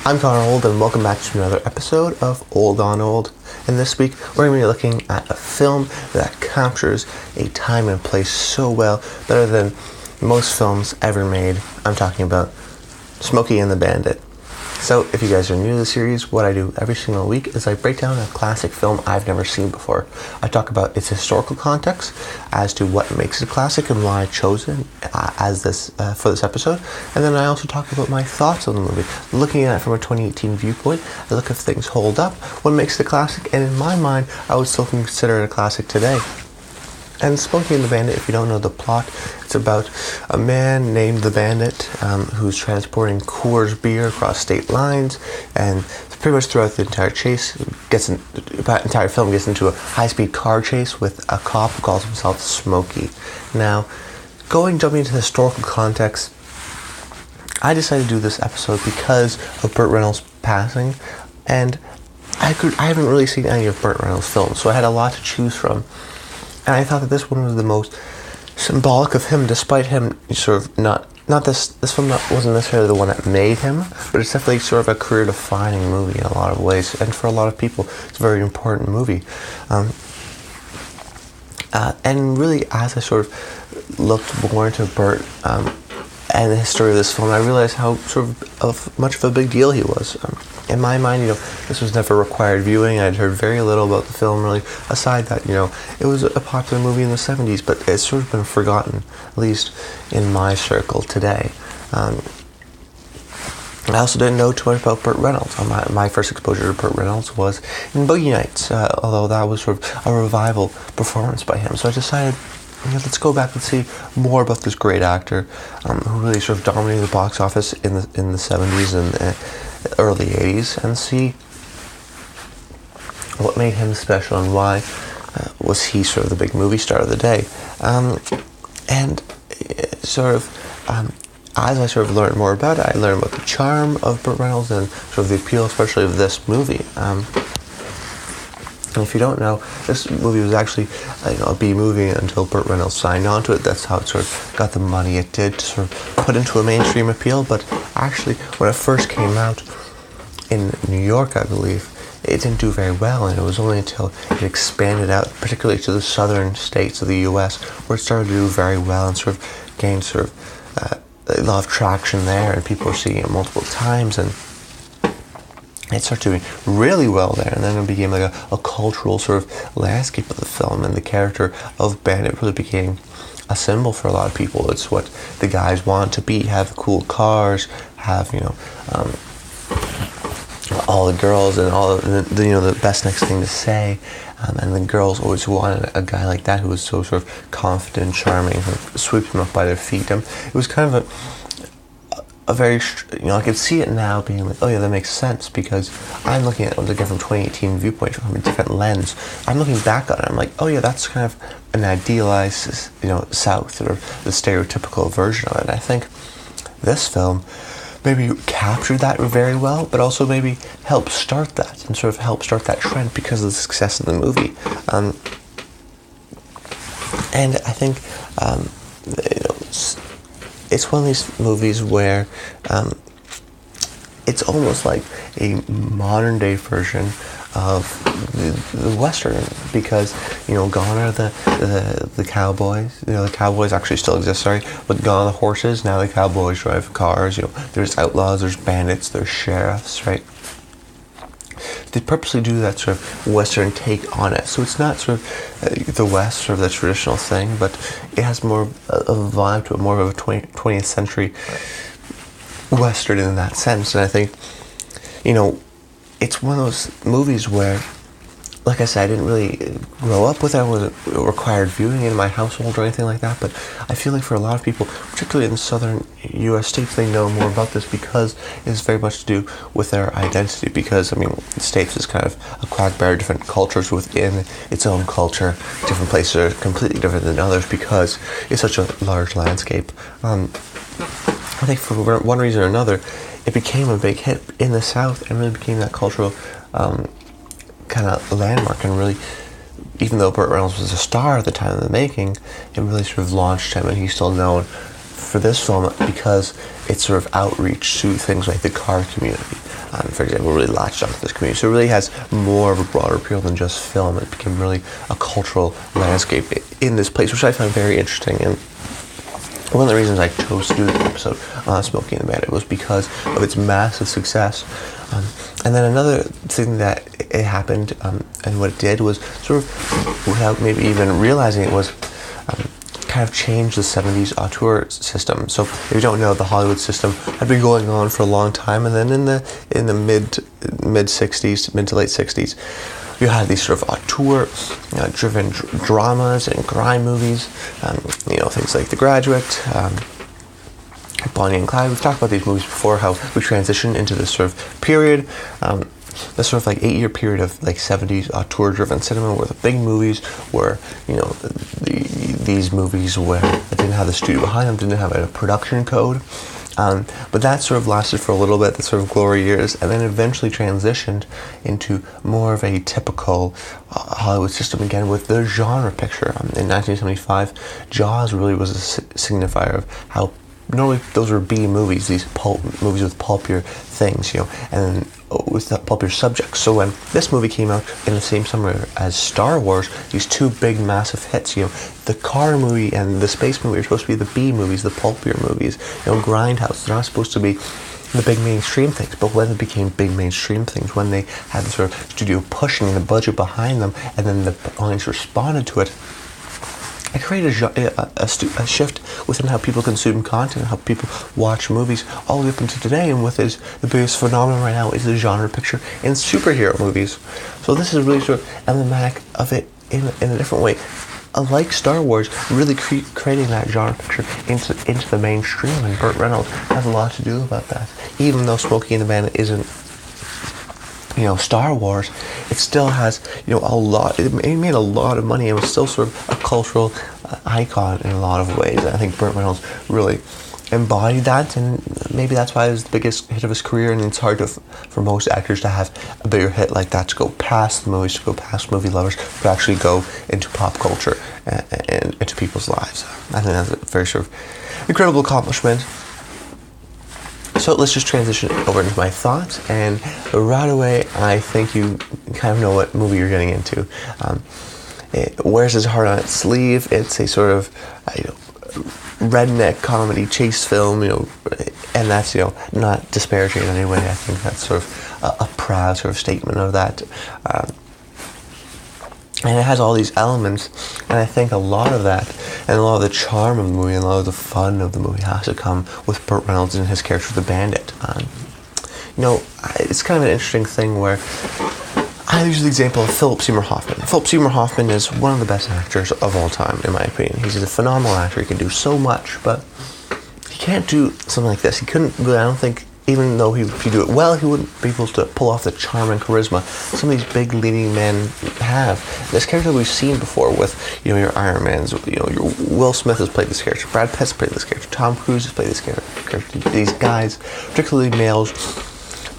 I'm Connor Old, and welcome back to another episode of Old on Old. And this week, we're going to be looking at a film that captures a time and place so well, better than most films ever made. I'm talking about Smokey and the Bandit. So, if you guys are new to the series, what I do every single week is I break down a classic film I've never seen before. I talk about its historical context as to what makes it a classic and why I chose it for this episode. And then I also talk about my thoughts on the movie, looking at it from a 2018 viewpoint. I look if things hold up, what makes it a classic, and in my mind, I would still consider it a classic today. And Smokey and the Bandit, if you don't know the plot, it's about a man named the Bandit who's transporting Coors beer across state lines, and pretty much throughout the entire film gets into a high-speed car chase with a cop who calls himself Smokey. Now, jumping into the historical context, I decided to do this episode because of Burt Reynolds passing, and I haven't really seen any of Burt Reynolds' films, so I had a lot to choose from. And I thought that this one was the most symbolic of him, despite him sort of this film wasn't necessarily the one that made him, but it's definitely sort of a career-defining movie in a lot of ways. And for a lot of people, it's a very important movie. And really, as I sort of looked more into Burt and the history of this film, I realized how much of a big deal he was. In my mind, this was never required viewing. I'd heard very little about the film, really, aside that, it was a popular movie in the 70s, but it's sort of been forgotten, at least in my circle today. I also didn't know too much about Burt Reynolds. My first exposure to Burt Reynolds was in Boogie Nights, although that was sort of a revival performance by him. So I decided, let's go back and see more about this great actor who really sort of dominated the box office in the 70s and early 80s, and see what made him special and why was he sort of the big movie star of the day. As I sort of learned more about it, I learned about the charm of Burt Reynolds and sort of the appeal, especially of this movie. And if you don't know, this movie was actually a B movie until Burt Reynolds signed on to it. That's how it sort of got the money it did to sort of put into a mainstream appeal. But actually, when it first came out in New York, I believe, it didn't do very well. And it was only until it expanded out, particularly to the southern states of the U.S., where it started to do very well and sort of gained a lot of traction there. And people were seeing it multiple times, and it started doing really well there, and then it became like a cultural sort of landscape of the film, and the character of Bandit really became a symbol for a lot of people. It's what the guys want to be, have cool cars, have, all the girls and all the best next thing to say, and the girls always wanted a guy like that who was so sort of confident, charming, who sweeps them up by their feet. It was kind of a very, I could see it now being like, oh yeah, that makes sense, because I'm looking at it again from 2018 viewpoint, from a different lens. I'm looking back on it, I'm like, oh yeah, that's kind of an idealized, South, or the stereotypical version of it. And I think this film maybe captured that very well, but also maybe helped start that, and sort of helped start that trend because of the success of the movie. And I think, it's one of these movies where it's almost like a modern day version of the Western, because gone are the cowboys. The cowboys actually still exist, but gone are the horses. Now the cowboys drive cars. There's outlaws, there's bandits, there's sheriffs, right? They purposely do that sort of Western take on it. So it's not sort of the West, sort of the traditional thing, but it has more of a vibe to it, more of a 20th century Western in that sense. And I think, it's one of those movies where, like I said, I didn't really grow up with it. I wasn't required viewing in my household or anything like that, but I feel like for a lot of people, particularly in the southern U.S. states, they know more about this because it's very much to do with their identity, because, the States is kind of a quagmire of different cultures within its own culture. Different places are completely different than others because it's such a large landscape. I think for one reason or another, it became a big hit in the South and really became that cultural kind of landmark, and really, even though Burt Reynolds was a star at the time of the making, it really sort of launched him, and he's still known for this film because it's sort of outreach to things like the car community. for example, really latched onto this community. So it really has more of a broader appeal than just film. It became really a cultural landscape in this place, which I found very interesting. And one of the reasons I chose to do this episode on Smokey and the Bandit was because of its massive success. And then another thing that it happened, and what it did was sort of, without maybe even realizing it, was kind of changed the 70s auteur system. So if you don't know, the Hollywood system had been going on for a long time, and then in the mid 60s, mid to late 60s, you had these sort of auteur-driven dramas and crime movies, things like The Graduate, Bonnie and Clyde. We've talked about these movies before, how we transitioned into this sort of period, this sort of like 8-year period of like 70s auteur-driven cinema, where the big movies were, these movies where they didn't have the studio behind them, didn't have a production code. But that sort of lasted for a little bit, the sort of glory years, and then eventually transitioned into more of a typical Hollywood system again with the genre picture. In 1975, Jaws really was a signifier of how normally those were B movies, these movies with pulpier things, and with the pulpier subjects. So when this movie came out in the same summer as Star Wars, these two big massive hits, the car movie and the space movie are supposed to be the B movies, the pulpier movies, Grindhouse. They're not supposed to be the big mainstream things, but when it became big mainstream things, when they had the sort of studio pushing the budget behind them, and then the audience responded to it, it created a shift within how people consume content, how people watch movies, all the way up until today. And with the biggest phenomenon right now is the genre picture in superhero movies. So this is really sort of emblematic of it in a different way. Like Star Wars, really creating that genre picture into the mainstream, and Burt Reynolds has a lot to do about that. Even though Smokey and the Bandit isn't Star Wars, it still has, a lot, it made a lot of money. It was still sort of a cultural icon in a lot of ways. I think Burt Reynolds really embodied that, and maybe that's why it was the biggest hit of his career. And it's hard for most actors to have a bigger hit like that, to go past the movies, to go past movie lovers, to actually go into pop culture and into people's lives. I think that's a very sort of incredible accomplishment. So let's just transition over into my thoughts, and right away, I think you kind of know what movie you're getting into. It wears his heart on its sleeve. It's a sort of, redneck comedy chase film, and that's, not disparaging in any way. I think that's sort of a proud sort of statement of that. And it has all these elements, and I think a lot of that, and a lot of the charm of the movie, and a lot of the fun of the movie has to come with Burt Reynolds and his character, the Bandit. It's kind of an interesting thing where I use the example of Philip Seymour Hoffman. Philip Seymour Hoffman is one of the best actors of all time, in my opinion. He's a phenomenal actor. He can do so much, but he can't do something like this. He couldn't really, I don't think, even though he do it well, he wouldn't be able to pull off the charm and charisma some of these big leading men have. This character we've seen before with, your Iron Mans, your Will Smith has played this character, Brad Pitt's played this character, Tom Cruise has played this character. These guys, particularly males,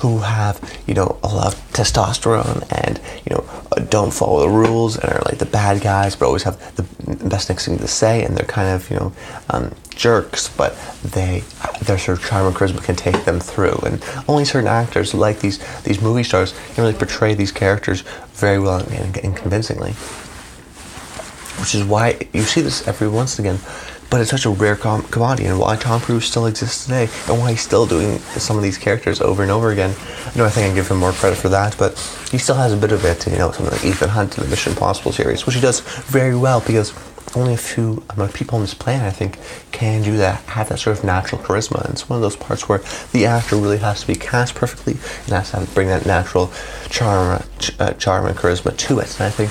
who have, a lot of testosterone and, don't follow the rules and are like the bad guys, but always have the best next thing to say, and they're kind of, jerks, but their sort of charm and charisma can take them through. And only certain actors, like these movie stars, can really portray these characters very well and convincingly. Which is why you see this every once again, but it's such a rare commodity, and why Tom Cruise still exists today, and why he's still doing some of these characters over and over again. I think I give him more credit for that, but he still has a bit of it, something like Ethan Hunt in the Mission Impossible series, which he does very well, because only a few people on this planet, I think, can do that, have that sort of natural charisma. And it's one of those parts where the actor really has to be cast perfectly and has to bring that natural charm and charisma to it. And I think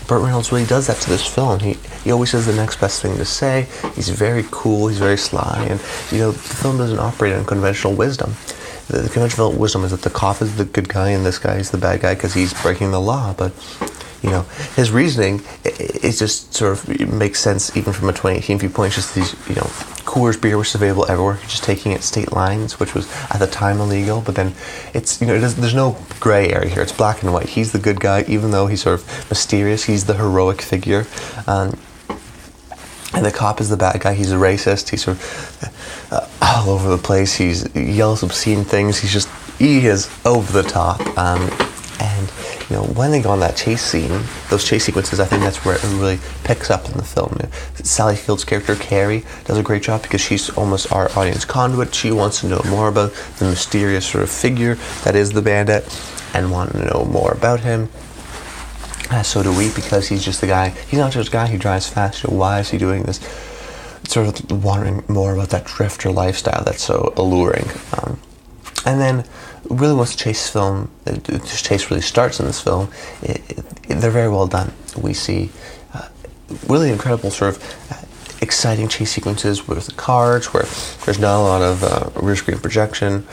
Burt Reynolds really does that to this film. He always says the next best thing to say. He's very cool, he's very sly, and the film doesn't operate on conventional wisdom. The conventional wisdom is that the cop is the good guy and this guy is the bad guy because he's breaking the law, but his reasoning, it just sort of makes sense even from a 2018 viewpoint. Just these, Coors beer, which is available everywhere, just taking it state lines, which was at the time illegal, but then it's, there's no gray area here. It's black and white. He's the good guy, even though he's sort of mysterious. He's the heroic figure. And the cop is the bad guy. He's a racist. He's sort of all over the place. He yells obscene things. He's just, he is over the top. And when they go on that chase scene, those chase sequences, I think that's where it really picks up in the film. Sally Field's character Carrie does a great job because she's almost our audience conduit. She wants to know more about the mysterious sort of figure that is the Bandit and want to know more about him. So do we, because he's just the guy. He's not just a guy who drives fast. Why is he doing this? Sort of wondering more about that drifter lifestyle that's so alluring. And then, really, once the chase really starts in this film, they're very well done. We see really incredible sort of exciting chase sequences with the cars, where there's not a lot of rear screen projection.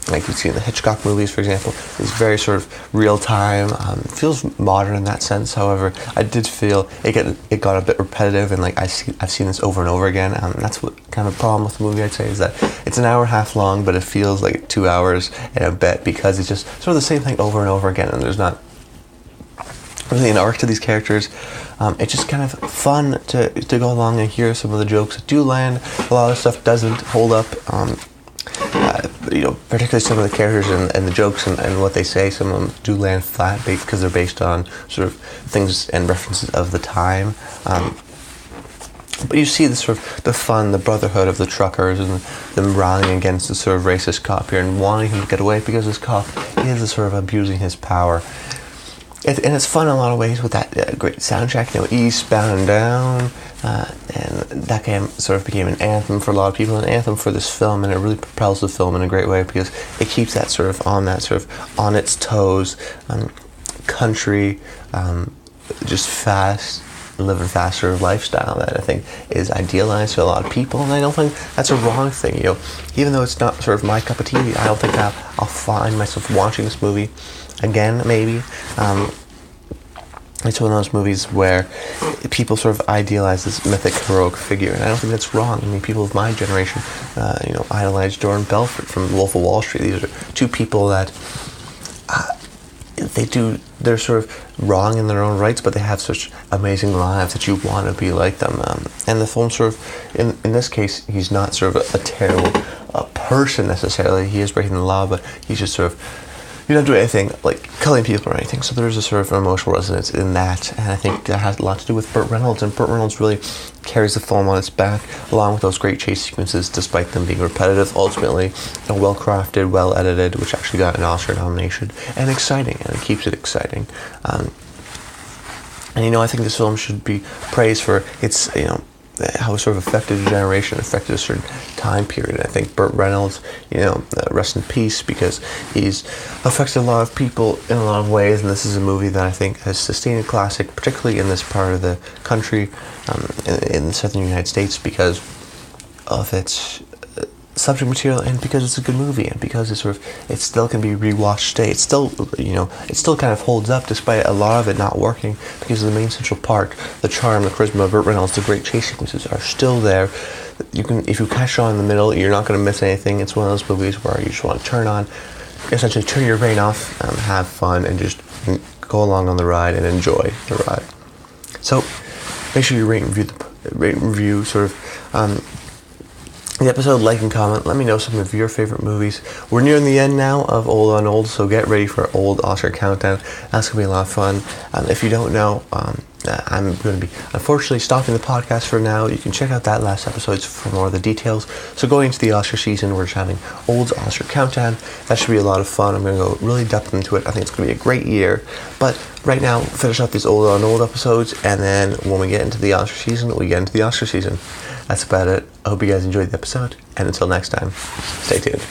Like you see in the Hitchcock movies, for example, it's very sort of real time. Feels modern in that sense. However, I did feel it got a bit repetitive, and like I've seen this over and over again. That's what kind of problem with the movie, I'd say, is that it's an hour and a half long, but it feels like 2 hours and a bit because it's just sort of the same thing over and over again, and there's not really an arc to these characters. It's just kind of fun to go along and hear some of the jokes that do land. A lot of stuff doesn't hold up. Particularly some of the characters and the jokes and what they say, some of them do land flat because they're based on sort of things and references of the time. But you see the sort of the fun, the brotherhood of the truckers and them rallying against the sort of racist cop here and wanting him to get away because this cop is sort of abusing his power. And it's fun in a lot of ways with that great soundtrack, Eastbound and Down, and that sort of became an anthem for a lot of people, an anthem for this film, and it really propels the film in a great way because it keeps that sort of on its toes, country, just fast, living fast sort of lifestyle that I think is idealized to a lot of people, and I don't think that's a wrong thing. Even though it's not sort of my cup of tea, I don't think I'll find myself watching this movie again, maybe. It's one of those movies where people sort of idealize this mythic, heroic figure, and I don't think that's wrong. I mean, people of my generation, idolize Jordan Belfort from Wolf of Wall Street. These are two people that they're sort of wrong in their own rights, but they have such amazing lives that you want to be like them. And the film sort of, in this case, he's not sort of a terrible person necessarily. He is breaking the law, but he's just sort of, you don't do anything like killing people or anything. So there's a sort of emotional resonance in that, and I think that has a lot to do with Burt Reynolds, and Burt Reynolds really carries the film on its back, along with those great chase sequences, despite them being repetitive. Ultimately, well crafted, well edited, which actually got an Oscar nomination, and exciting, and it keeps it exciting. And I think this film should be praised for its how it sort of affected a generation, affected a certain time period. I think Burt Reynolds, rest in peace, because he's affected a lot of people in a lot of ways, and this is a movie that I think has sustained a classic, particularly in this part of the country, in the southern United States, because of its subject material and because it's a good movie and because it still can be rewatched today. It still kind of holds up despite a lot of it not working because of the main central part, the charm, the charisma of Burt Reynolds, the great chase sequences are still there. If you catch on in the middle, you're not going to miss anything. It's one of those movies where you just want to essentially turn your brain off, have fun, and just go along on the ride and enjoy the ride. So make sure you rate and review the episode, like and comment. Let me know some of your favorite movies. We're nearing the end now of Old on Old, so get ready for Old Oscar Countdown. That's going to be a lot of fun. If you don't know, I'm going to be unfortunately stopping the podcast for now. You can check out that last episode for more of the details. So going into the Oscar season, we're just having Old Oscar Countdown. That should be a lot of fun. I'm going to go really depth into it. I think it's going to be a great year. But right now, finish up these Old on Old episodes, and then when we get into the Oscar season, we get into the Oscar season. That's about it. I hope you guys enjoyed the episode, and until next time, stay tuned.